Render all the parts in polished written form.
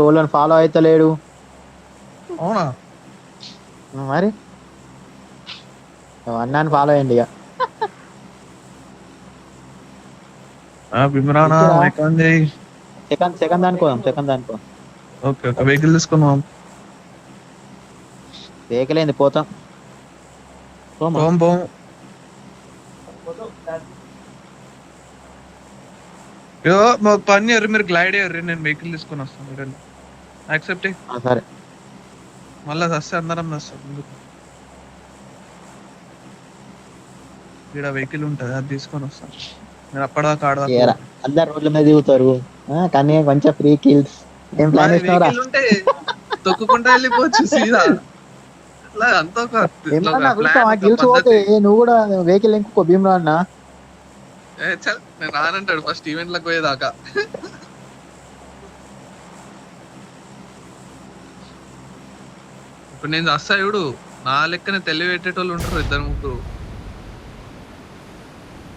వాళ్ళని ఫాలో అయితలేడు. అవునా? మరి అన్నాన్ని ఫాలో అయ్యండి ఇక. బిమ్రానా ఎక్కడుంది? సెకండ్ దానికోదాం, సెకండ్ దానికో. ఓకే ఓకే, వెహికల్ తీసుకున్నాం. వెహికల్ ఏంది, పోతాం. పోం పోం. మాకు పని చేయరు, మీరు గ్లైడ్ అయ్యారు, నేను వెహికల్ తీసుకొని వస్తాను. మీరు యాక్సెప్ట్. సరే. మళ్ళీ వస్తే అందరం వస్తాం. ఎందుకు ఇక్కడ వెహికల్ ఉంటుంది, అది తీసుకొని వస్తాం. మీరు అప్పటిదాకా ఆడదాకా అందరు రోడ్ల మీద దిగుతారు కానీ కొంచెం ఫ్రీ కిల్స్. ఏం ప్లాన్ వేసినవరా? వెహికల్ ఉంటే తొక్కుకుంటా వెళ్ళిపోవచ్చు సీదా. అంతా గిల్స్ పోతే నువ్వు కూడా వెహికల్ ఇంకో భీమ్ అన్న. నేను రానంటాడు ఫస్ట్ ఈవెంట్ లకు పోయేదాకా. ఇప్పుడు నేను వస్తా చూడు, నా లెక్కనే తెలివి పెట్టేటోళ్ళు ఉంటారు ఇద్దరు ముగ్గురు.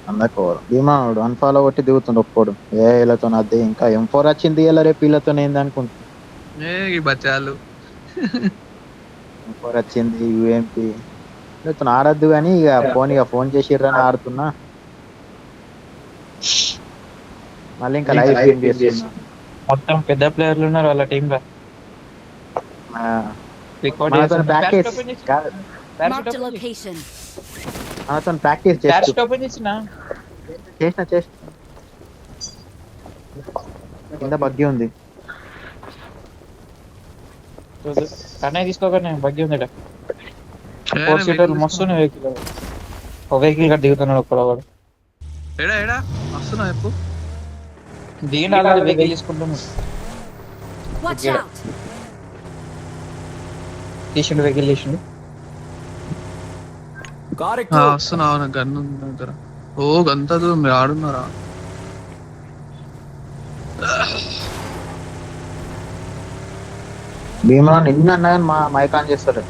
అందకో భీమాడు అన్ఫాలో కొట్టి దిగుతుండు ఒప్పుకోడు. వీళ్ళతో అదే ఇంకా M4 వచ్చింది ఇలా, రేపు వీళ్ళతో ఏంది అనుకుంటా. ఈ బచ్చాలు M4 వచ్చింది, UMP వీళ్ళతో ఆడద్దు కానీ ఇక ఫోన్ చేసిర్రని ఆడుతున్నా. మళ్ళీ ఇంకా లైవ్ స్ట్రీమ్ చేస్తున్నా. మొత్తం పెద్ద ప్లేయర్లు ఉన్నారు వాళ్ళ టీమ్ లో. మనతో ప్రాక్టీస్ చేసిన కింద బగ్గి ఉంది. కన్నయ్య తీసుకోకనే బగ్గి ఉంది. 4 సీటర్లు మస్తు వెహికల్. ఒక వెహికల్ గట్టి దిగుతున్నాడు ఒక్కడు. వస్తున్నా ఎప్పుడు దిగిన ఆల్రెడీ వెహికల్ తీసుకుంటున్నాడు. తీసిండు వెహికల్ తీసిండు. వస్తున్నా గన్ను దగ్గర. ఓ గంత దూరం మీరు ఆడున్నారా? భీమా నిన్న అన్నా మా మైక్ ఆన్ చేస్తారు.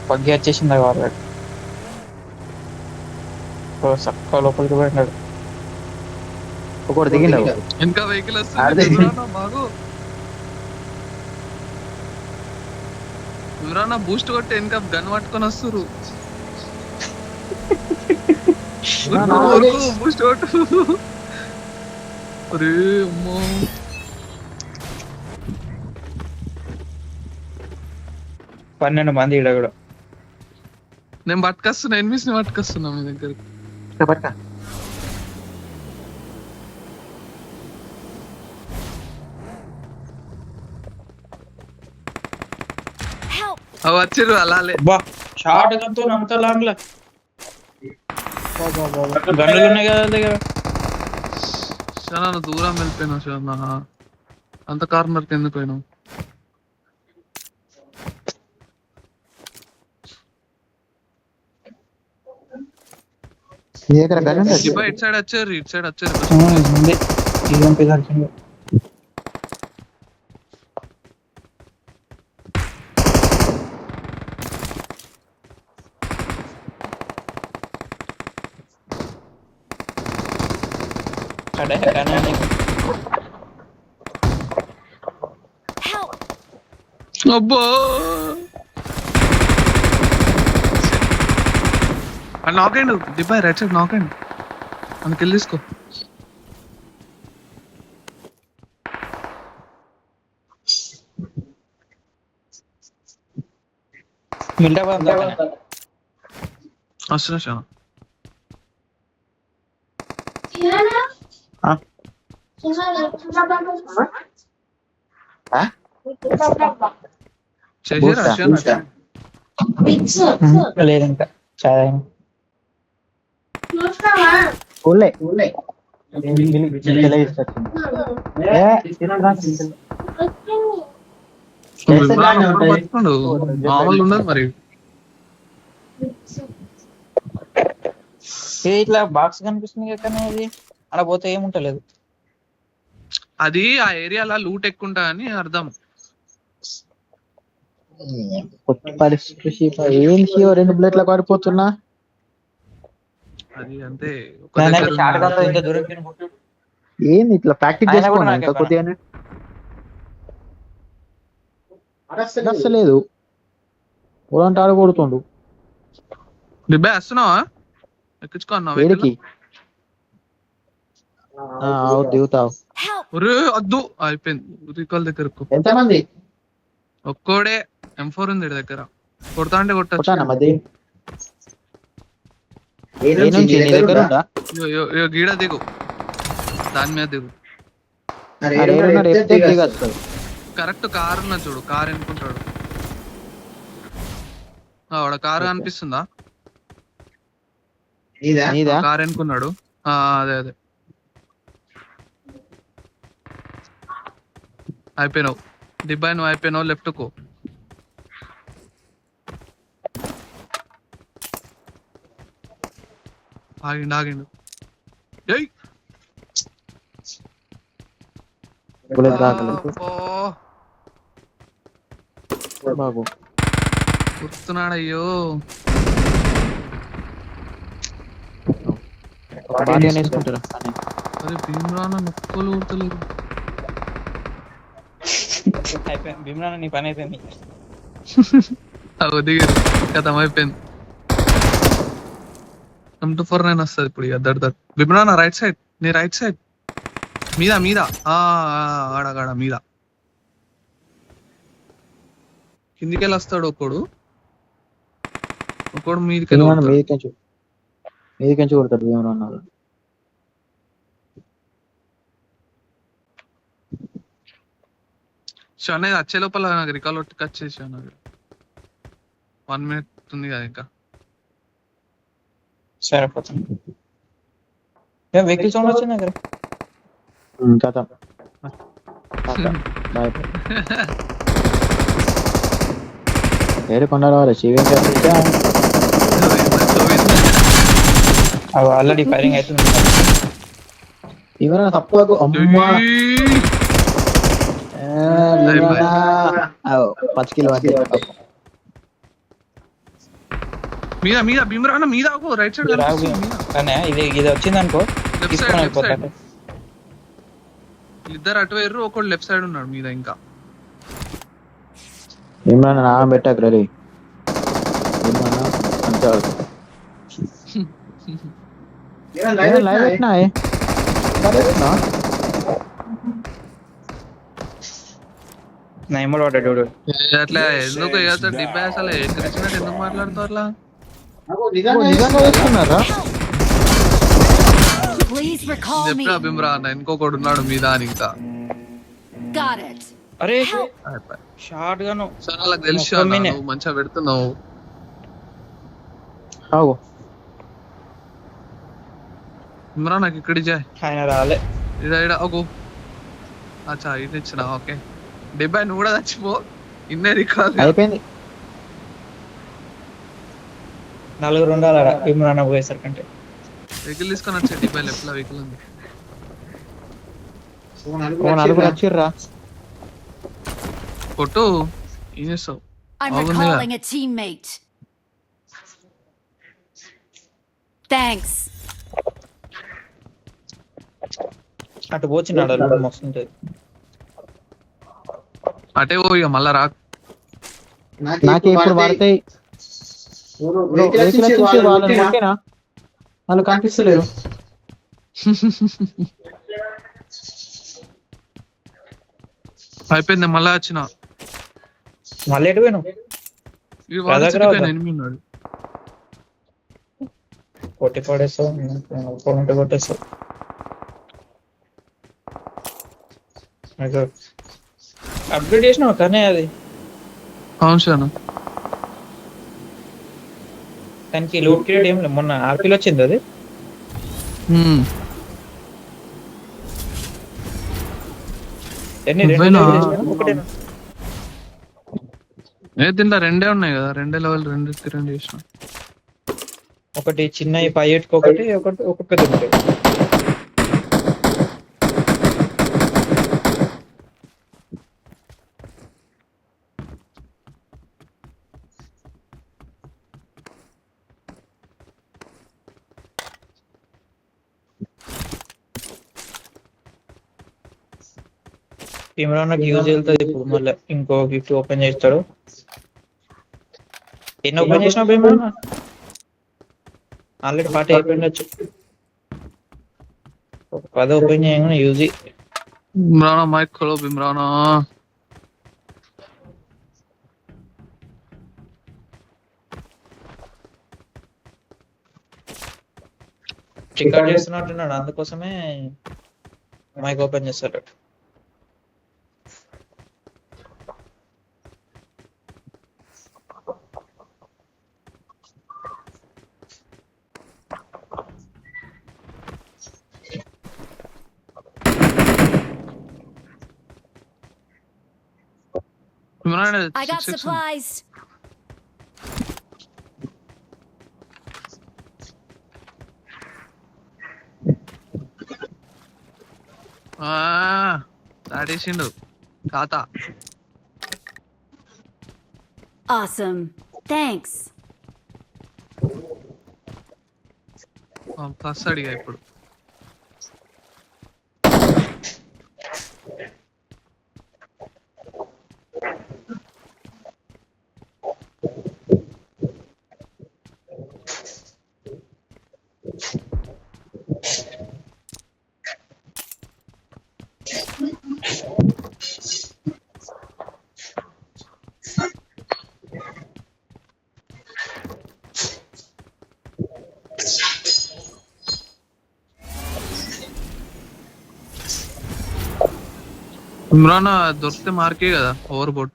బగ్గి వచ్చేసింది ఆల్రెడీ. చక్క లోపలికి పోయినాడు. ఒకటి దిగిండు. ఇంకా వెహికల్ వస్తుంది బాగు. ఎవరన్నా బూస్ట్ కొట్టి ఇంకా గన్ పట్టుకొని వస్తురు. బూస్ట్ కొట్టు. అరే అమ్మో, 12 మంది ఇక్కడ కూడా. నేను పట్టుకొస్తున్నా, ఎనిమిస్ ని పట్టుకొస్తున్నా మీ దగ్గరికి. అవి వచ్చిర్రు అలాలే. షార్ట్ గంతో అంత లాంగ్ లా గన్నులు ఉన్నాయి కదా దగ్గర. చాలా దూరం వెళ్ళిపోయినావు శివన్న, అంత కార్నర్కి ఎందుకు పోయినావు? ఇటు సైడ్ వచ్చారు, ఇటు సైడ్ వచ్చారు. అబ్బో నాకండి దిబ్బాయి రైట్ సైడ్ నాకండి, అందుకు వెళ్ళి తీసుకో. వస్తున్నా శివ. లేదు ఇంకా మామూలు ఉండదు మరి. ఇట్లా బాక్స్ కనిపిస్తుంది కానీ అది అలా పోతే ఏముంటలేదు. అది ఆ ఏరియాలో లూట్ ఎక్కువ ఉంటా అని అర్థం. ఏంటి 2 బుల్లెట్ల పడిపోతున్నా. అది అంతే. ఏంది ఇట్లా ప్రాక్టీస్ చేసుకోండి ఇంకా కొద్దిగానే. నచ్చలేదు ఊరంటే ఆడ కొడుతుండు దిబ్బే వస్తున్నావా ఎక్కించుకో అన్నావు వేడికి దిగుతావు ఒరే వద్దు అయిపోయింది రికాల్ దగ్గరకు ఎంతమంది ఒక్కోడే M4 ఉంది ఈడి దగ్గర కొడతా అంటే కొట్టచ్చు కొట్టానా మధ్య ఏ నుంచి నీ దగ్గర ఉందా గీడ దిగు దాని మీద దిగు దిగచ్చు కరెక్ట్ కార్ ఉన్నా చూడు కార్ ఎన్నుకుంటాడు ఆవిడ కారు అనిపిస్తుందా నీదా కార్ ఎన్నుకున్నాడు అదే అదే అయిపోయినావు దిబ్బాయి నువ్వు అయిపోయినావు లెఫ్ట్ కు ఆగిండు ఏయ్ బాబు గుర్తున్నాడు అయ్యో వేసుకుంటారా అరే భీమరాన నొక్కలు ఊడతలేదు భీమరాన నీ పని అయిపోయింది దిగారు గతం అయిపోయింది M249 వస్తుంది ఇప్పుడు దట్ భీమరాన రైట్ సైడ్ నీ రైట్ సైడ్ మీద ఆడగాడ మీద కిందికెళ్ళి వస్తాడు ఒకడు మీదికెంచి కొడతాడు ఏమన్నారు అనేది వచ్చే లోపల నాకు రికాల్ వచ్చేసి నాకు 1 minute ఉంది కదా ఇంకా సరిపోతుంది వెహికల్ సౌండ్ వచ్చింది దగ్గర కథ వేరే కొండ రావాలి ఆల్రెడీ ఫైరింగ్ అవుతుంది ఏమైనా తక్కువ అమ్మా 5 కిలో మీద భీమరాన మీద రైట్ సైడ్ కానీ ఇది వచ్చింది అనుకో ఇద్దరు అటు వేరు ఒకడు లెఫ్ట్ సైడ్ ఉన్నాడు మీద ఇంకా ఏమన్నా నా పెట్టాక రెడీ లైవ్ పెట్టినా అట్లా ఎందుకు డిబ్బా అసలు ఎక్కడిచ్చినట్టు ఎందుకు మాట్లాడుతావు అట్లా నిజంగా వేస్తున్నారా చెప్పిన భీమరాన ఇంకొకడు ఉన్నాడు మీద అని ఇంకా అరే షార్ట్ గాను సరే అలా తెలుసు నువ్వు మంచిగా పెడుతున్నావు భీమరాన నాకు ఇక్కడి ఆయన రాలే ఇడ ఓగో అచ్చా ఇది ఇచ్చిన ఓకే డెబ్బై నువ్వు కూడా చచ్చిపో ఇన్నే రికాల్ అయిపోయింది 4 ఉండాలడా భీమరాన పోయేసరికంటే వెహికల్ తీసుకొని వచ్చే డెబ్బై లెఫ్ట్ లో వెహికల్ ఉంది 4 వచ్చిర్రా కొట్టు ఏం చేస్తావు I'm recalling a teammate. Thanks. అటు పోచినాడు మస్తుంటది అటే పో ఇక మళ్ళా రా నాకు ఇప్పుడు పడతాయి వాళ్ళు కనిపిస్తలేరు అయిపోయింది మళ్ళా వచ్చిన మళ్ళీ ఎటు పోయినావు ఎనిమిది ఉన్నాడు కొట్టి పడేస్తావు కొట్టేస్తావు అప్గ్రేడ్ చేసినావు కానీ అది అవును సార్ దానికి లూట్ క్రియేట్ ఏం లేదు మొన్న ఆర్పీలో వచ్చింది అది దీంట్లో రెండే ఉన్నాయి కదా రెండే లెవెల్ రెండు చేసిన ఒకటి చిన్న 5 ఒకటి ఒక పెద్ద ఉంటాయి ఇమ్రాన్ నాకు యూజ్ వెళ్తుంది ఇప్పుడు మళ్ళీ ఇంకో గిఫ్ట్ ఓపెన్ చేస్తాడు. ఎన్ని ఓపెన్ చేసినావు ఇమ్రాన్? ఆల్రెడీ 40 అయిపోయిండొచ్చు. 10 ఓపెన్ చేయగానే యూజ్. बिमराना माइक खोलो बिमराना. రికార్డ్ చేస్తున్నట్టున్నాడు, అందుకోసమే మైక్ ఓపెన్ చేస్తాడు. बिमराना I got 6x supplies. దాడేసిండు తాత. Awesome. Thanks. ప్లస్ అడిగా ఇప్పుడు. ఇమ్రాన్ దొరికితే మార్కే కదా ఓవర్ బోర్డ్.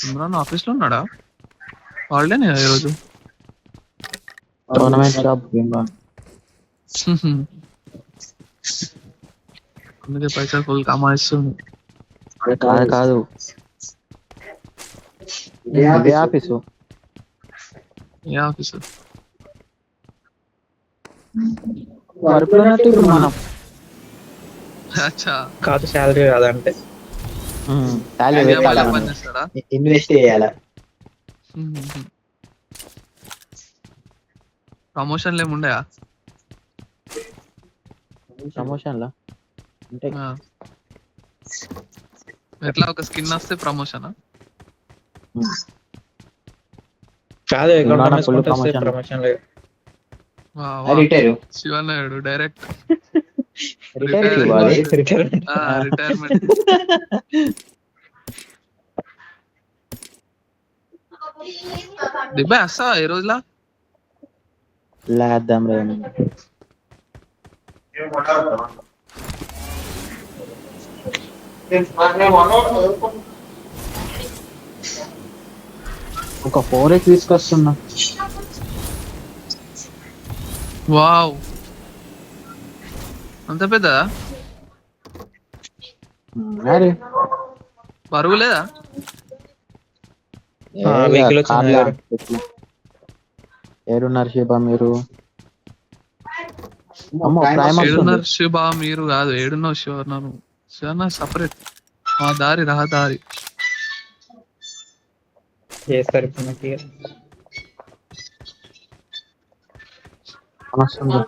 ఇమ్రాన్ ఆఫీస్ లో ఉన్నాడా? హాలిడేనే కదా ఈరోజు. Tournament shop Imran. అందుకే పైసలు ఫుల్ కమాయిస్తుంది. కాదు ఇదే ఆఫీసు. ఏ ఆఫీసు? వర్క్ ఇప్పుడు మనం అచ్చా కాదు, శాలరీ కాదంటే పని చేస్తాడా? ఇన్వెస్ట్ చేయాలి. ప్రమోషన్లు ఏముండయా? ప్రమోషన్ లా అంటే ఎట్లా ఒక స్కిన్ వస్తే ప్రమోషన్? కాదు, full promotion. ప్రమోషన్ లేదు. శివన్నాయుడు డైరెక్ట్ రిటైర్మెంట్. రిటైర్మెంట్. దిబ్బా వస్తావా ఈ రోజులా? లేద్దాం రే. ఒక 4x తీసుకొస్తున్నా. వావ్, అంత పెద్ద మరి బరువు లేదా? వెహికల్ వచ్చింది కదా. ఏడున్నారు శిబా మీరు? అమ్మో ప్రైమ్ ఏడున్నారు శివ మీరు కాదు, ఏడున్నావు శివన్నారు. శివన్న సపరేట్, మా దారి రహదారి. చేస్తారు ఇప్పుడు నాకు. వస్తుంది.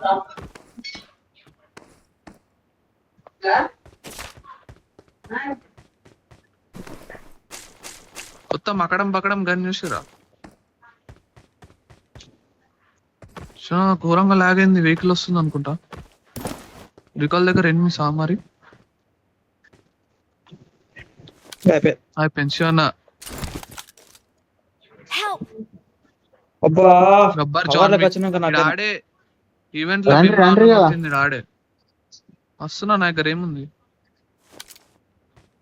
కొత్త మకడం పకడం గన్ చూసిరా? ఘోరంగా లాగైంది. వెహికల్ వస్తుంది అనుకుంటా. రికాల్ దగ్గర ఎన్ని సామారి పెన్షన్. Help. అబ్బా, గబ్బర్ కవర్లకు వచ్చినాక నాకు ఆడే ఈవెంట్ లో ఆడే వస్తున్నా. నా దగ్గర ఏముంది?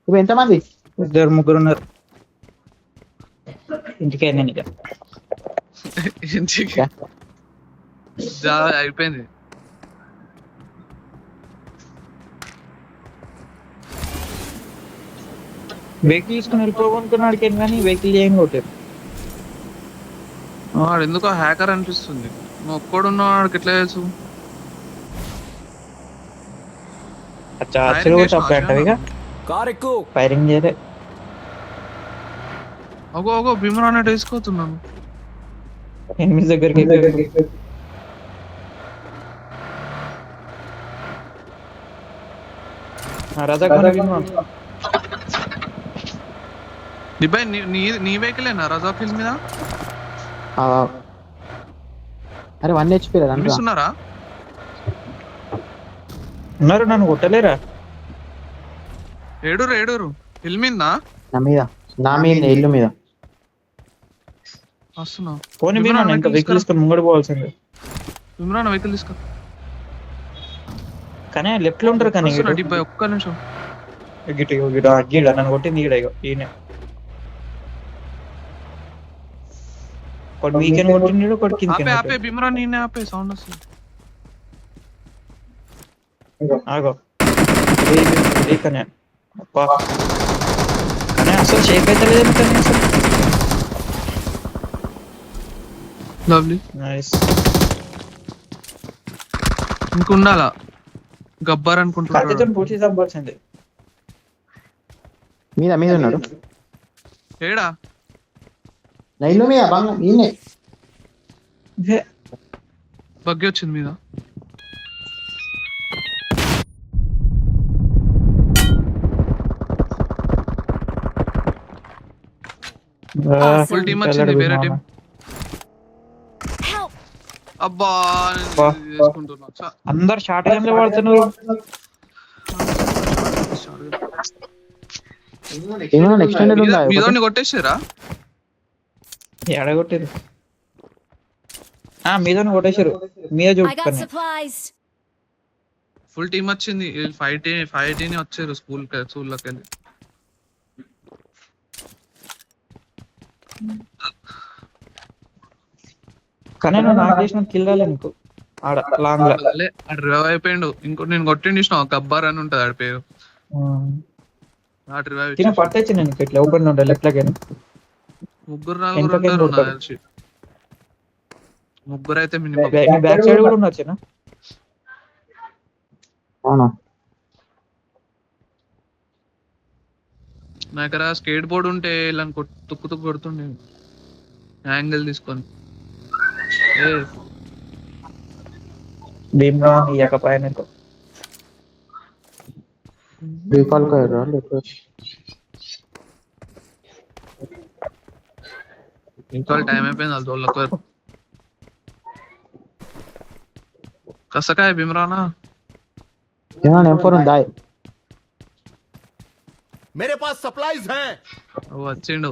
ఇప్పుడు ఎంతమంది? 2-3 ఉన్నారు. ఇంటికే నేను ఇక ఇంటికి అయిపోయింది. వెహికల్ తీసుకుని వెళ్ళిపోనుకున్నాడు కానీ వెహికల్ ఏం కొట్టారు. వాడు ఎందుకో హ్యాకర్ అనిపిస్తుంది. నువ్వు ఒక్కడున్న వాడికి ఎట్లా తెలుసు? ఫైరింగ్ చేయలే. అగో భీమరానే వేసుకోతున్నాను. ఎనిమిది దగ్గరికి రజాక్ మన భీమా దిబ్బాయి నీ వెహికలేనా రజాక్ హిల్ మీద ఆ, అరే 1 HP రా రండ్రా. చూస్తున్నారా? ఉన్నారు, నన్ను కొట్టలేరా? ఏడూరు హిల్ మీద నా మీద ఇల్లు మీద వస్తున్నా. పోనీ భీమా ఇంకా వెహికల్ తీసుకొని ముంగడు పోవాల్సింది. ఇమ్రాన్ వెహికల్ తీసుకో. కానీ లెఫ్ట్ లో ఉంటారు కానీ వస్తున్నా దిబ్బాయి, ఒక్క నిమిషం. గీడ నన్ను కొట్టింది ఈడ ఇగో ఈయన ఒకటి వీకెండ్ కొట్టిండు, ఒకటి కింద ఆపే బిమ్రాన్, నేనే ఆపే, సౌండ్ వస్తుంది. ఆగో కానీ అబ్బా కానీ అసలు షేక్ అయితే లేదు కానీ అసలు. లవ్లీ. నైస్. ఇంకుండాలా గబ్బర్ అనుకుంటున్నా. కత్తితో పూర్తి చంపాల్సింది. మీద ఉన్నాడు ఏడా నా ఇల్లు మీద బంగ ఈయనే. బగ్గి వచ్చింది మీద. ఫుల్ టీమ్ వచ్చింది, వేరే టీం. Help! అబ్బా అబ్బా. చేసుకుంటున్నా. అందరు షార్ట్ గన్ లో వాడుతున్నారు. ఏమైనా ఎక్స్టెండెడ్ ఉందా మీదోని కొట్టేసారా? ఎడగొట్టారు మీద కొట్టేశారు. మీద I got చూపుతాను. supplies. ఫుల్ టీమ్ వచ్చింది. 5 వచ్చారు స్కూల్లోకి వెళ్ళి. కానీ నువ్వు నాకు చేసిన కిల్ రాలే నీకు ఆడ లాంగ్ లా. రివైవ్ అయిపోయిండు. ఇంకోటి నేను కొట్టిండి ఇష్టం, గబ్బర్ అని ఉంటది ఆడ పేరు. ఆడ రివైవ్ తిన పట్టొచ్చు నేను ఇట్లా ఓపెన్ ఉండే లెఫ్ట్ లాగా. ముగ్గురు వెనకకి ఉంటారు నాకు కొడతారు. తెలిసి. ముగ్గురు అయితే మినిమం. బ్యాక్ సైడ్ కూడా ఉండొచ్చునా? అవునా నా దగ్గర స్కేట్ బోర్డ్ ఉంటే ఇలా తుక్కు కొడుతుండే యాంగిల్ తీసుకొని. భీమ్రా ఇయ్యకపోయా నీకు. రీకాల్ కర్రా ఇంకా టైం అయిపోయింది వాళ్ళ తోళ్ళకు. కసకాయ బిమ్రానా ఏమైనా M4 ఉందా? मेरे पास सप्लाईज हैं। వచ్చిండు.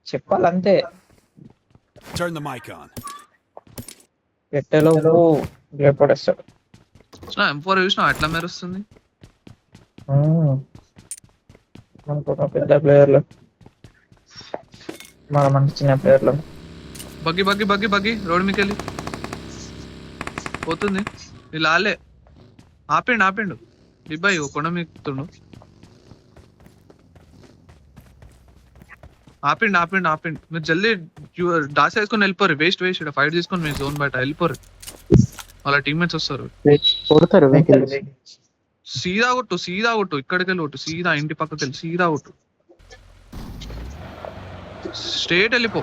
చెప్పాలంతే. Turn the mic on. పెట్టెలో రేపడేస్తాడు. M4 చూసినా ఎట్లా మెరుస్తుంది. అనుకున్న పెద్ద ప్లేయర్లు మన మంచి చిన్న ప్లేయర్లు. బగ్గి రోడ్ మీకు వెళ్ళి పోతుంది. ఇలా ఆలే ఆపిండు దిబ్బాయి కొండ మీకుతుండు. ఆపిండు. మీరు జల్దీ డాస్ వేసుకొని వెళ్ళిపోరు. వేస్ట్ ఫైట్ తీసుకొని మీరు జోన్ బయట వెళ్ళిపోరు. వాళ్ళ టీమ్మేట్స్ వస్తారు. కొడతారు వెహికల్. సీదా కొట్టు ఇక్కడికి వెళ్ళి కొట్టు. సీదా ఇంటి పక్కకి వెళ్ళి సీదా కొట్టు. స్ట్రేట్ వెళ్ళిపో.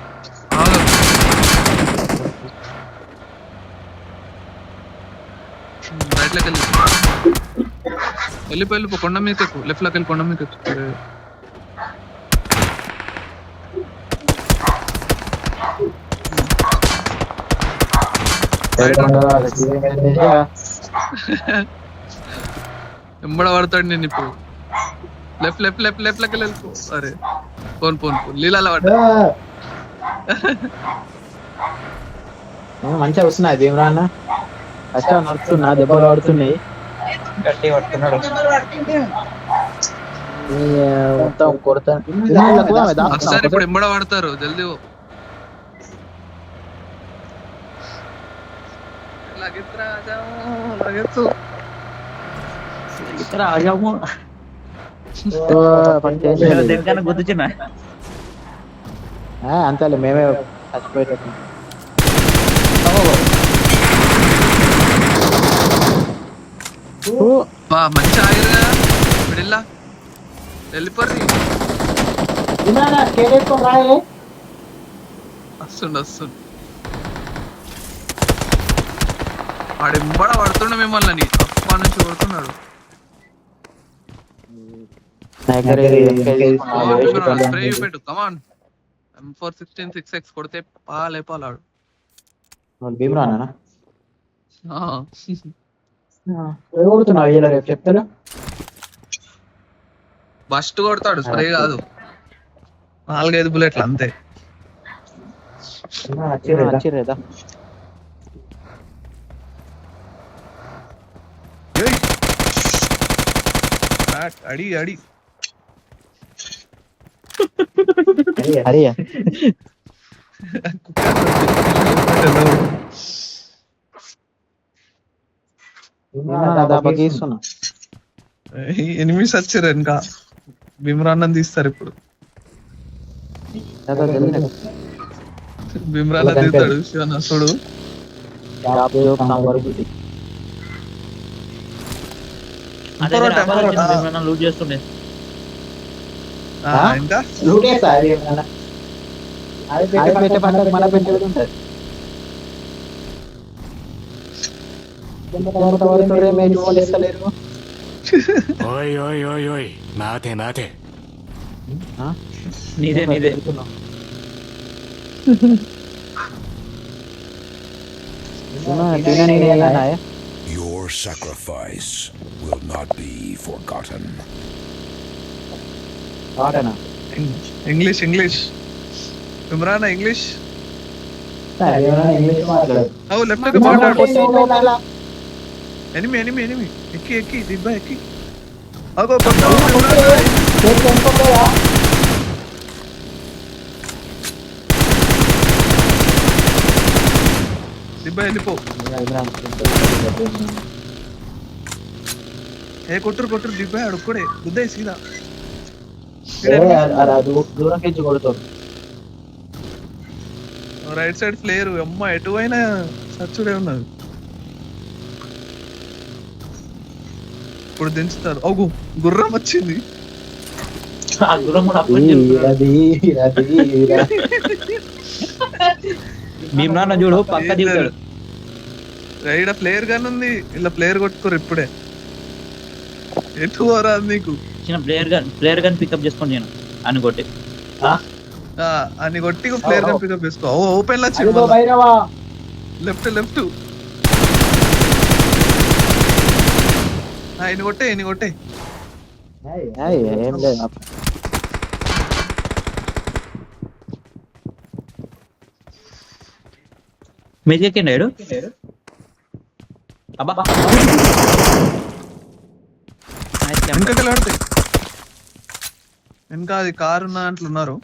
రైట్ లోకి వెళ్ళిపో. కొండ మీద ఎక్కువ. లెఫ్ట్ లోకి వెళ్ళి కొండ మీద ఎక్కువ. ఎంబడ పడతాడు నేను ఇప్పుడు. లెఫ్ట్ లోకి వెళ్ళిపో. అరే పోను లీలాల పడ్డా. మంచిగా వస్తున్నాయి భీమ్రా అన్న. కష్టం నడుస్తున్నా, దెబ్బలు పడుతున్నాయి. గట్టి పడుతున్నాడు. మొత్తం కొడతాను. వస్తారు ఇప్పుడు. ఎంబడ పడతారు జల్దీ. గుర్తున్నా అంతేలే, మేమే చచ్చిపోయేటట్టు. మంచి ఆగిరుగా ఇప్పుడు. వెళ్ళిపోర్రి. వస్తుండు. ఆడు ఎంబడ పడుతుండే మిమ్మల్ని. వాడి నుంచి కొడుతున్నాడు. స్ప్రే పెట్టు కమాన్. M416 6x కొడితే లేపాలాడు. భీమరానా ఆ, కొడుతున్నావు ఇలా రేపు చెప్తాను. బస్ట్ కొడతాడు, స్ప్రే కాదు. 4-5 బుల్లెట్లు అంతే. వచ్చిర్రేదా ఏయ్! అడి అడి హరియా గీస్తున్నా. ఎనిమిస్ వచ్చారు వెనక. భీమరాన్నం తీస్తారు ఇప్పుడు. భీమరాన్న తీస్తాడు శివనసుడు. లూట్ చేస్తుండే. ఇంకా మన పెట్టేది ఉంటుంది. ओए ओए ओए ओए माते माते నీదే నీదే. Your sacrifice will not be forgotten. English English భీమరాన్న ఇంగ్లీష్. లెఫ్ట్ మాట్లాడు. ఎనిమి ఎనిమి ఎనిమి ఎక్కి ఎక్కి దిబ్బా ఎక్కి. అగో దిబ్బా వెళ్ళిపో. కొట్టురు కొట్టురు దిబ్బా అడుక్కోడే గుద్దే సీదా. దూరం నుంచి కొడుతాడు. రైట్ సైడ్ ఫ్లేరు అమ్మ ఎటువైనా సచ్చుడే ఉన్నది. ఇప్పుడు దించుతారు. ఓ గుర్రం వచ్చింది. భీమరాన్న చూడు పక్క దిగుతాడు. ఇక్కడ ప్లేయర్ గన్ ఉంది. ఇలా ప్లేయర్ కొట్టుకోరు ఇప్పుడే. ఎటు పోరా నీకు చిన్న ప్లేయర్ గన్ పికప్ చేసుకోండి. నేను అని కొట్టి అని కొట్టి ప్లేయర్ గన్ పికప్ చేసుకో. ఓపెన్ లో లెఫ్ట్ లెఫ్ట్. ఎన్ని కొట్టే ఎన్ని కొట్టే. ఏం లేదు మెదికెక్కిండు ఏడు. అబ్బా వెనకకి ఆడతాయి. వెనక అది కారు ఉన్న దాంట్లో ఉన్నారు.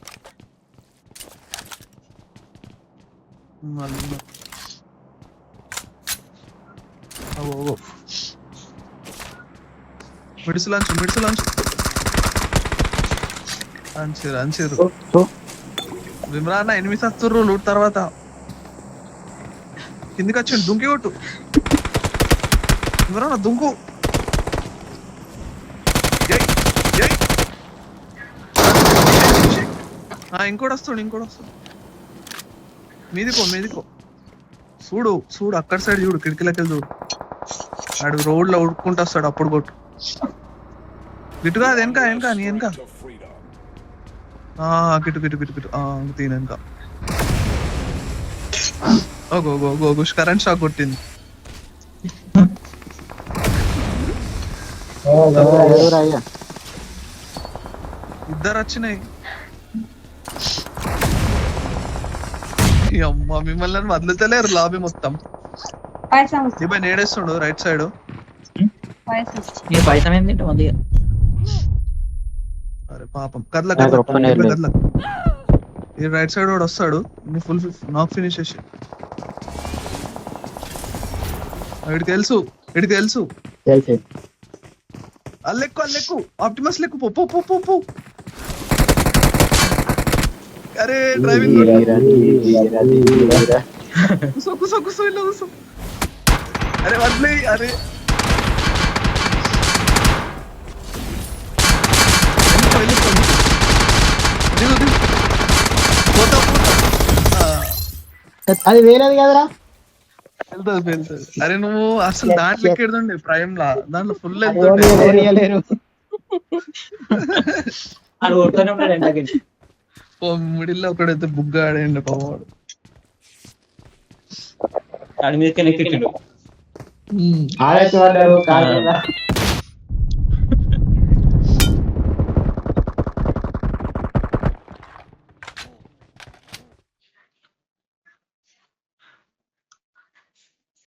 మిడిసి లంచ్ అంచిరు. భీమరాన్న ఎనిమిది సత్తుర్రు లూట్ తర్వాత. కిందికి వచ్చి దుంకి కొట్టు. భీమరాన్న దుంకు. ఇంకోటి వస్తాడు. మీదికో చూడు అక్కడ సైడ్ చూడు. కిటికీలకి చూడు. ఆడు రోడ్ లో ఉడుక్కుంటూ వస్తాడు. అప్పుడు కొట్టు. గిట్టుగా అది వెనక నీ వెనక. గిట్టు తీను వెనక. కరెంట్ షాక్ కొట్టింది. ఇద్దరు వచ్చినాయి. అమ్మ మిమ్మల్ని వదులుతలేరు లాబీ మొత్తం. ఇబ్బంది నేడేస్తుండు రైట్ సైడ్. అరే పాపం కదల ఈ రైట్ సైడ్ వాడు వస్తాడు. నీ ఫుల్ నాక్ ఫినిష్ చేసి. వీడికి తెలుసు అల్లెక్కు ఆప్టిమస్ లెక్కు పో. అరే డ్రైవింగ్ కూసో ఇలా కూసో. అరే వదిలే. అరే అది వేరేది కదరా. వెళ్తుంది. అరే నువ్వు అసలు దాంట్లో ఎక్కడుండే ప్రైమ్ లా దాంట్లో ఫుల్ వెళ్తుండే. ఓనియలేరు. అది కొడుతూనే ఉన్నాడు ఎండకి. మిడిల్ లో ఒకడైతే బుగ్గ ఆడండి పావాడు. దాని మీదకి ఎక్కిండు. ఆడేసి పడ్డారు కాదు